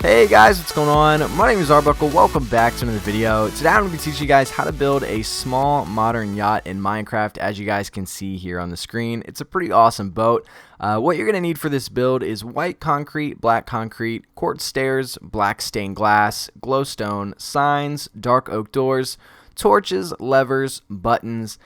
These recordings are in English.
Hey guys, what's going on? My name is Arbuckle. Welcome back to another video. Today I'm going to be teaching you guys how to build a small modern yacht in Minecraft. As you guys can see here on the screen, it's a pretty awesome boat. What you're going to need for this build is white concrete, black concrete, quartz stairs, black stained glass, glowstone, signs, dark oak doors, torches, levers, buttons,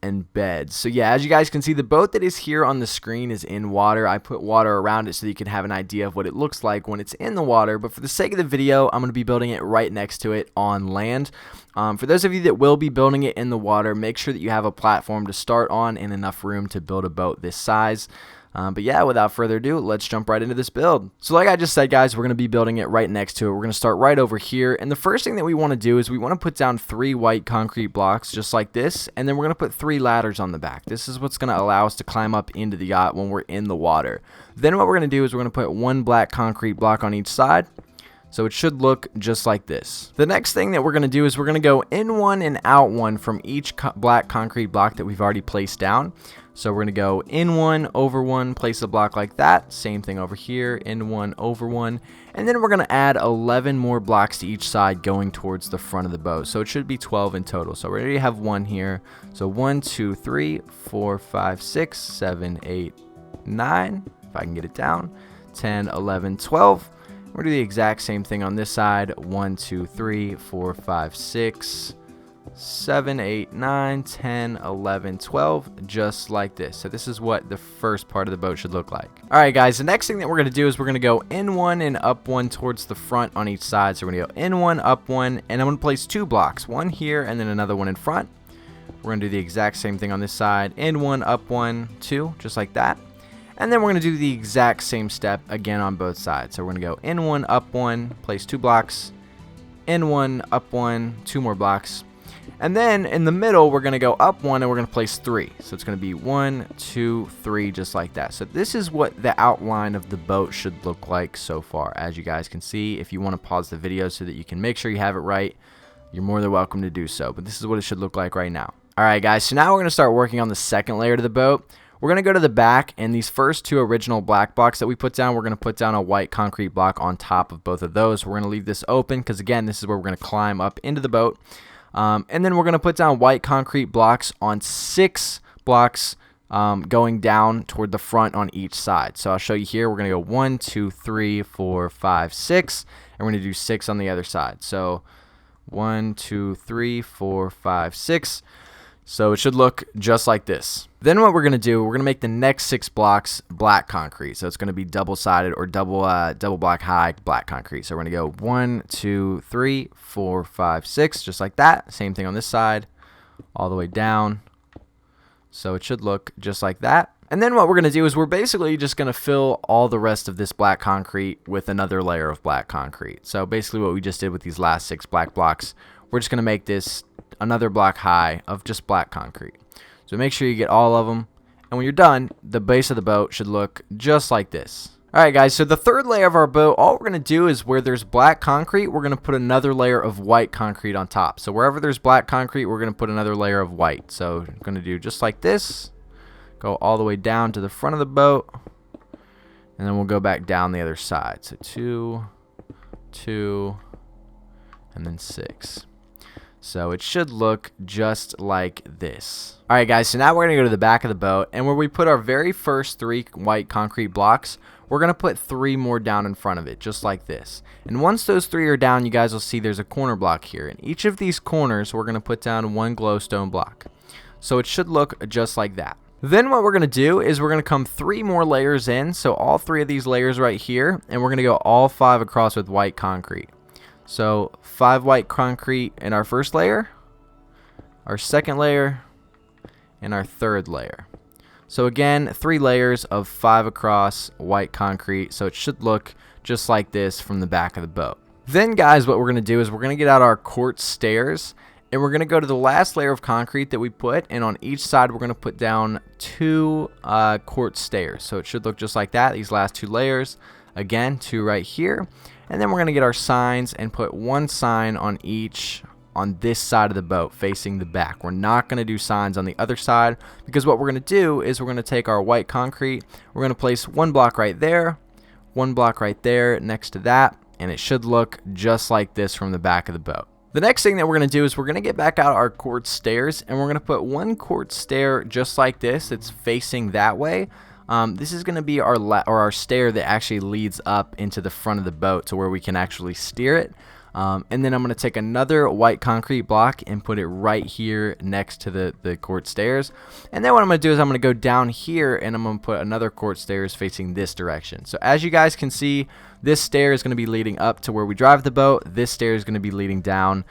and beds. So yeah, as you guys can see, the boat that is here on the screen is in water. I put water around it so that you can have an idea of what it looks like when it's in the water, but for the sake of the video, I'm going to be building it right next to it on land. For those of you that will be building it in the water, make sure that you have a platform to start on and enough room to build a boat this size. But yeah, without further ado, let's jump right into this build. So like I just said, guys, we're going to be building it right next to it. We're going to start right over here. And the first thing that we want to do is we want to put down 3 white concrete blocks just like this. And then we're going to put 3 ladders on the back. This is what's going to allow us to climb up into the yacht when we're in the water. Then what we're going to do is we're going to put 1 black concrete block on each side. So it should look just like this. The next thing that we're going to do is we're going to go in one and out one from each black concrete block that we've already placed down. So we're going to go in one, over one, place a block like that. Same thing over here, in one, over one. And then we're going to add 11 more blocks to each side going towards the front of the boat. So it should be 12 in total. So we already have 1 here. So 1, 2, 3, 4, 5, 6, 7, 8, 9. If I can get it down. 10, 11, 12. We're going to do the exact same thing on this side. 1, 2, 3, 4, 5, 6, 7, 8, 9, 10, 11, 12, just like this. So this is what the first part of the boat should look like. Alright guys, the next thing that we're going to do is we're going to go in one and up one towards the front on each side. So we're going to go in one, up one, and I'm going to place 2 blocks. One here and then another one in front. We're going to do the exact same thing on this side. In one, up one, 2, just like that. And then we're going to do the exact same step again on both sides. So we're going to go in one, up one, place 2 blocks. In one, up one, 2 more blocks. And then in the middle, we're going to go up 1 and we're going to place 3. So it's going to be 1, 2, 3, just like that. So this is what the outline of the boat should look like so far. As you guys can see, if you want to pause the video so that you can make sure you have it right, you're more than welcome to do so. But this is what it should look like right now. All right, guys, so now we're going to start working on the second layer to the boat. We're going to go to the back, and these first 2 original black blocks that we put down, we're going to put down a white concrete block on top of both of those. We're going to leave this open because, again, this is where we're going to climb up into the boat. And then we're going to put down white concrete blocks on 6 blocks going down toward the front on each side. So I'll show you here. We're going to go 1, 2, 3, 4, 5, 6. And we're going to do 6 on the other side. So 1, 2, 3, 4, 5, 6. So it should look just like this. Then what we're going to do, we're going to make the next 6 blocks black concrete. So it's going to be double-sided or double block high black concrete. So we're going to go 1, 2, 3, 4, 5, 6, just like that. Same thing on this side, all the way down. So it should look just like that. And then what we're going to do is we're basically just going to fill all the rest of this black concrete with another layer of black concrete. So basically what we just did with these last 6 black blocks, we're just going to make this another block high of just black concrete. So make sure you get all of them. And when you're done, the base of the boat should look just like this. Alright guys, so the third layer of our boat, all we're going to do is where there's black concrete, we're going to put another layer of white concrete on top. So wherever there's black concrete, we're going to put another layer of white. So I'm going to do just like this. Go all the way down to the front of the boat. And then we'll go back down the other side. So 2, 2, and then 6. So it should look just like this. Alright guys, so now we're going to go to the back of the boat, and where we put our very first 3 white concrete blocks, we're going to put 3 more down in front of it, just like this. And once those 3 are down, you guys will see there's a corner block here. In each of these corners, we're going to put down 1 glowstone block. So it should look just like that. Then what we're going to do is we're going to come 3 more layers in, so all 3 of these layers right here, and we're going to go all 5 across with white concrete. So 5 white concrete in our first layer, our second layer, and our third layer. So again, 3 layers of 5 across white concrete. So it should look just like this from the back of the boat. Then guys, what we're going to do is we're going to get out our quartz stairs, and we're going to go to the last layer of concrete that we put, and on each side we're going to put down 2 quartz stairs. So it should look just like that, these last 2 layers. Again, 2 right here. And then we're going to get our signs and put 1 sign on each on this side of the boat facing the back. We're not going to do signs on the other side, because what we're going to do is we're going to take our white concrete, we're going to place 1 block right there, 1 block right there next to that, and it should look just like this from the back of the boat. The next thing that we're going to do is we're going to get back out our quartz stairs, and we're going to put one quartz stair just like this that's facing that way. This is going to be our stair that actually leads up into the front of the boat to where we can actually steer it. And then I'm going to take another white concrete block and put it right here next to the quartz stairs. And then what I'm going to do is I'm going to go down here and I'm going to put another quartz stairs facing this direction. So as you guys can see, this stair is going to be leading up to where we drive the boat. This stair is going to be leading down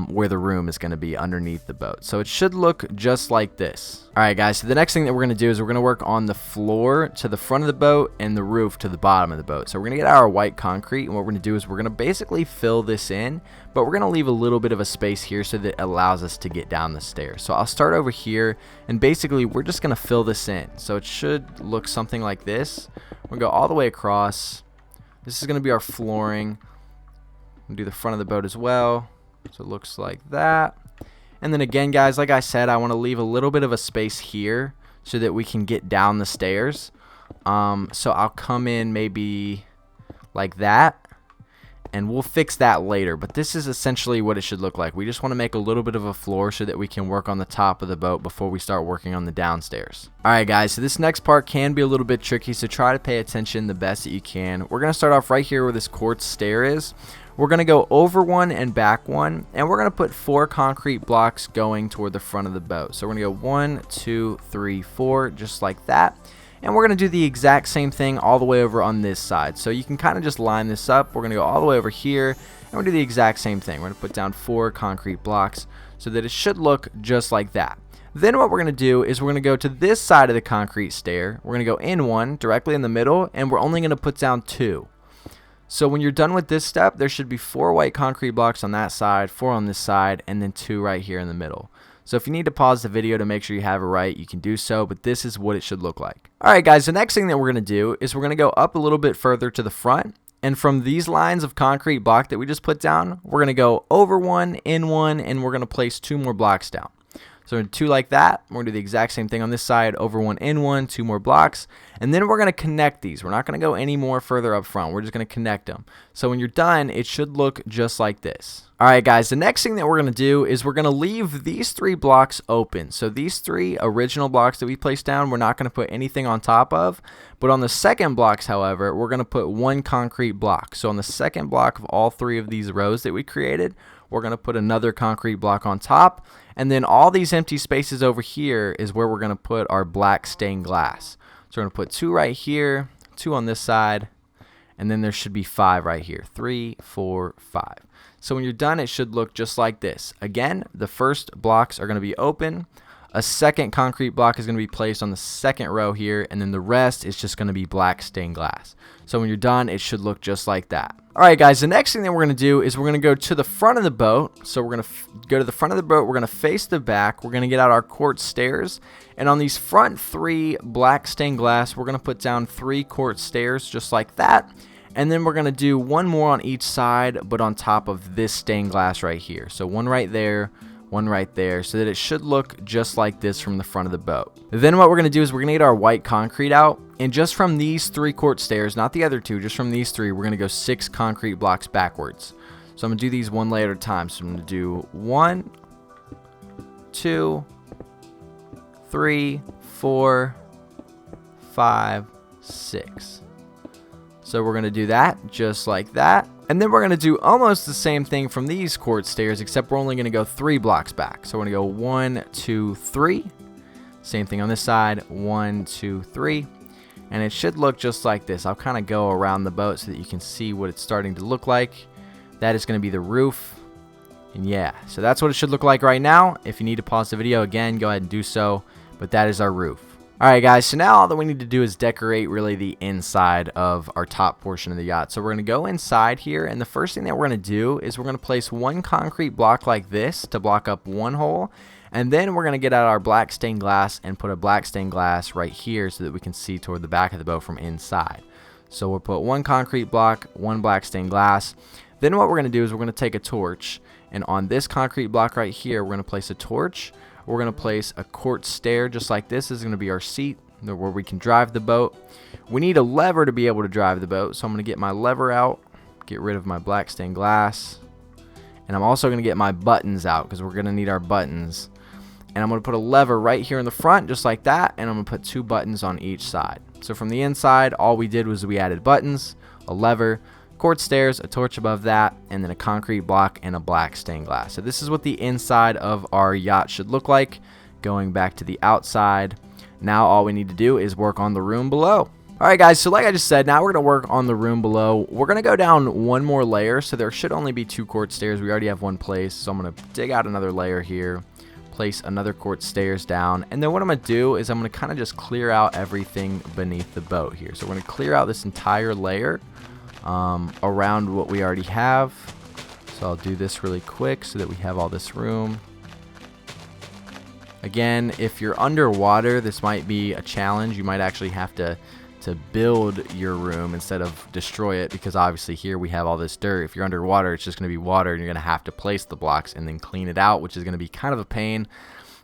where the room is going to be underneath the boat. So it should look just like this. Alright guys, so the next thing that we're going to do is we're going to work on the floor to the front of the boat and the roof to the bottom of the boat. So we're going to get our white concrete, and what we're going to do is we're going to basically fill this in, but we're going to leave a little bit of a space here so that it allows us to get down the stairs. So I'll start over here, and basically we're just going to fill this in. So it should look something like this. We're going to go all the way across. This is going to be our flooring. We'll do the front of the boat as well. So it looks like that. And then again, guys, like I said, I want to leave a little bit of a space here so that we can get down the stairs. So I'll come in maybe like that, and we'll fix that later. But this is essentially what it should look like. We just want to make a little bit of a floor so that we can work on the top of the boat before we start working on the downstairs. Alright guys, so this next part can be a little bit tricky, so try to pay attention the best that you can. We're going to start off right here where this quartz stair is. We're going to go over one and back one, and we're going to put 4 concrete blocks going toward the front of the boat. So we're going to go 1, 2, 3, 4, just like that. And we're going to do the exact same thing all the way over on this side. So you can kind of just line this up. We're going to go all the way over here, and we're going to do the exact same thing. We're going to put down 4 concrete blocks so that it should look just like that. Then what we're going to do is we're going to go to this side of the concrete stair. We're going to go in one directly in the middle, and we're only going to put down 2. So when you're done with this step, there should be 4 white concrete blocks on that side, 4 on this side, and then 2 right here in the middle. So if you need to pause the video to make sure you have it right, you can do so, but this is what it should look like. Alright guys, the next thing that we're going to do is we're going to go up a little bit further to the front, and from these lines of concrete block that we just put down, we're going to go over one, in one, and we're going to place 2 more blocks down. So we're going to do 2 like that. We're going to do the exact same thing on this side, over one, in one, 2 more blocks. And then we're going to connect these. We're not going to go any more further up front. We're just going to connect them. So when you're done, it should look just like this. Alright guys, the next thing that we're going to do is we're going to leave these 3 blocks open. So these 3 original blocks that we placed down, we're not going to put anything on top of. But on the second blocks, however, we're going to put 1 concrete block. So on the second block of all 3 of these rows that we created, we're going to put another concrete block on top. And then all these empty spaces over here is where we're going to put our black stained glass. So we're going to put 2 right here, 2 on this side, and then there should be 5 right here. 3, 4, 5. So when you're done, it should look just like this. Again, the first blocks are going to be open. A second concrete block is going to be placed on the second row here, and then the rest is just going to be black stained glass. So when you're done, it should look just like that. Alright guys, the next thing that we're going to do is we're going to go to the front of the boat. So we're going to go to the front of the boat, we're going to face the back, we're going to get out our quartz stairs, and on these front 3 black stained glass, we're going to put down 3 quartz stairs just like that. And then we're going to do 1 more on each side, but on top of this stained glass right here. So 1 right there, 1 right there, so that it should look just like this from the front of the boat. Then what we're going to do is we're going to get our white concrete out, and just from these 3 quartz stairs, not the other 2, just from these 3, we're going to go 6 concrete blocks backwards. So I'm going to do these one layer at a time. So I'm going to do 1, 2, 3, 4, 5, 6. So we're going to do that just like that. And then we're going to do almost the same thing from these quartz stairs, except we're only going to go 3 blocks back. So we're going to go 1, 2, 3. Same thing on this side, 1, 2, 3. And it should look just like this. I'll kind of go around the boat so that you can see what it's starting to look like. That is going to be the roof. And yeah, so that's what it should look like right now. If you need to pause the video again, go ahead and do so. But that is our roof. Alright guys, so now all that we need to do is decorate really the inside of our top portion of the yacht. So we're going to go inside here, and the first thing that we're going to do is we're going to place 1 concrete block like this to block up 1 hole. And then we're going to get out our black stained glass and put a black stained glass right here so that we can see toward the back of the boat from inside. So we'll put 1 concrete block, 1 black stained glass. Then what we're going to do is we're going to take a torch, and on this concrete block right here, we're going to place a torch. We're going to place a quartz stair just like this. This is going to be our seat where we can drive the boat. We need a lever to be able to drive the boat, so I'm going to get my lever out get rid of my black stained glass. And I'm also going to get my buttons out because we're going to need our buttons. And I'm going to put a lever right here in the front just like that, and I'm going to put 2 buttons on each side. So from the inside, all we did was we added buttons, a lever, quartz stairs, a torch above that, and then a concrete block and a black stained glass. So this is what the inside of our yacht should look like. Going back to the outside, now all we need to do is work on the room below. Alright guys, so like I just said, now we're going to work on the room below. We're going to go down 1 more layer, so there should only be 2 quartz stairs. We already have 1 placed, so I'm going to dig out another layer here, place another quartz stairs down, and then what I'm going to do is I'm going to kind of just clear out everything beneath the boat here. So we're going to clear out this entire layer around what we already have. So I'll do this really quick so that we have all this room. Again, if you're underwater, this might be a challenge. You might actually have to build your room instead of destroy it, because obviously here we have all this dirt. If you're underwater, it's just going to be water, and you're going to have to place the blocks and then clean it out, which is going to be kind of a pain.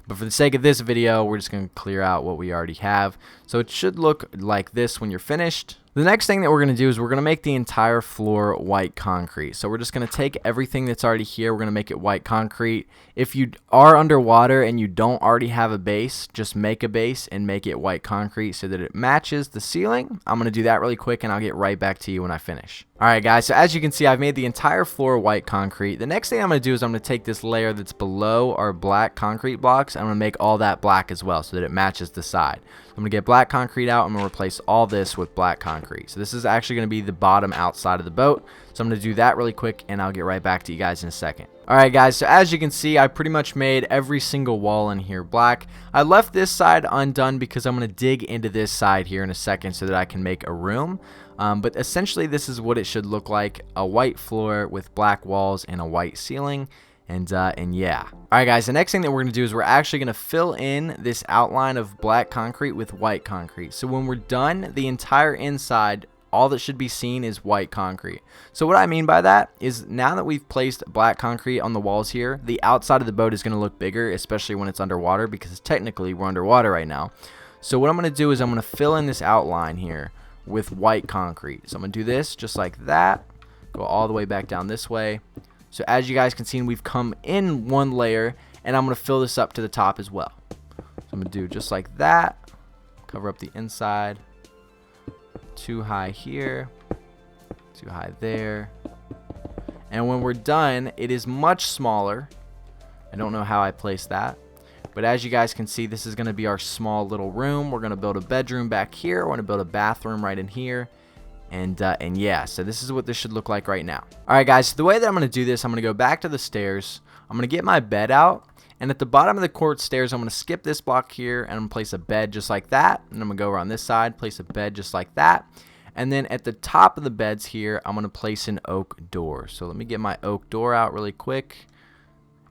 But for the sake of this video, we're just going to clear out what we already have. So it should look like this when you're finished. The next thing that we're going to do is we're going to make the entire floor white concrete. So we're just going to take everything that's already here. We're going to make it white concrete. If you are underwater and you don't already have a base, just make a base and make it white concrete so that it matches the ceiling. I'm going to do that really quick, and I'll get right back to you when I finish. Alright guys, so as you can see, I've made the entire floor white concrete. The next thing I'm going to do is I'm going to take this layer that's below our black concrete blocks. I'm going to make all that black as well so that it matches the side. I'm going to get black concrete out. I'm going to replace all this with black concrete. So this is actually going to be the bottom outside of the boat. So I'm going to do that really quick, and I'll get right back to you guys in a second. Alright guys, so as you can see, I pretty much made every single wall in here black. I left this side undone because I'm going to dig into this side here in a second so that I can make a room. But essentially this is what it should look like: a white floor with black walls and a white ceiling. And yeah. Alright guys, the next thing that we're going to do is we're actually going to fill in this outline of black concrete with white concrete. So when we're done, the entire inside, all that should be seen is white concrete. So what I mean by that is, now that we've placed black concrete on the walls here, the outside of the boat is going to look bigger, especially when it's underwater, because technically we're underwater right now. So what I'm going to do is I'm going to fill in this outline here with white concrete. So I'm going to do this just like that, go all the way back down this way. So as you guys can see, we've come in 1 layer, and I'm going to fill this up to the top as well. So I'm going to do just like that, cover up the inside, too high here, too high there. And when we're done, it is much smaller. I don't know how I placed that, but as you guys can see, this is going to be our small little room. We're going to build a bedroom back here. We're going to build a bathroom right in here. And yeah, so this is what this should look like right now. Alright guys, so the way that I'm going to do this, I'm going to go back to the stairs. I'm going to get my bed out, and at the bottom of the quartz stairs, I'm going to skip this block here, and I'm going to place a bed just like that. And I'm going to go around this side, place a bed just like that. And then at the top of the beds here, I'm going to place an oak door. So let me get my oak door out really quick.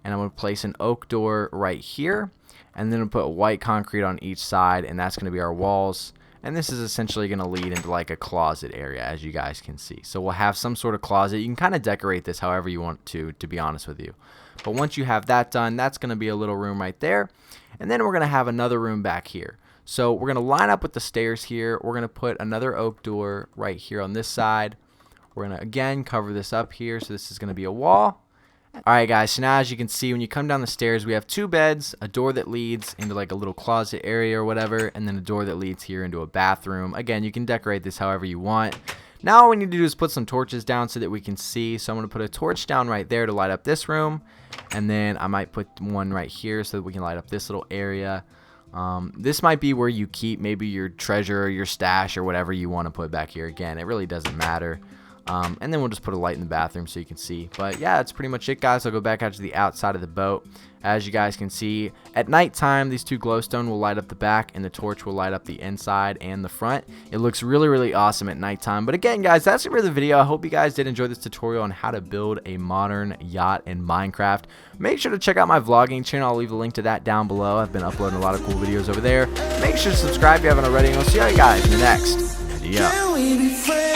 And I'm going to place an oak door right here. And then I'll put white concrete on each side, and that's going to be our walls. And this is essentially going to lead into like a closet area, as you guys can see. So we'll have some sort of closet. You can kind of decorate this however you want to be honest with you. But once you have that done, that's going to be a little room right there. And then we're going to have another room back here. So we're going to line up with the stairs here. We're going to put another oak door right here on this side. We're going to, again, cover this up here. So this is going to be a wall. Alright guys, so now as you can see, when you come down the stairs, we have 2 beds, a door that leads into like a little closet area or whatever, and then a door that leads here into a bathroom. Again, you can decorate this however you want. Now all we need to do is put some torches down so that we can see. So I'm going to put a torch down right there to light up this room, and then I might put one right here so that we can light up this little area. This might be where you keep maybe your treasure or your stash or whatever you want to put back here. Again, it really doesn't matter. And then we'll just put a light in the bathroom so you can see. But yeah, that's pretty much it, guys. I'll go back out to the outside of the boat. As you guys can see, at nighttime, these 2 glowstone will light up the back, and the torch will light up the inside and the front. It looks really, really awesome at nighttime. But again, guys, that's it for the video. I hope you guys did enjoy this tutorial on how to build a modern yacht in Minecraft. Make sure to check out my vlogging channel. I'll leave a link to that down below. I've been uploading a lot of cool videos over there. Make sure to subscribe if you haven't already, and I'll see you guys in the next video.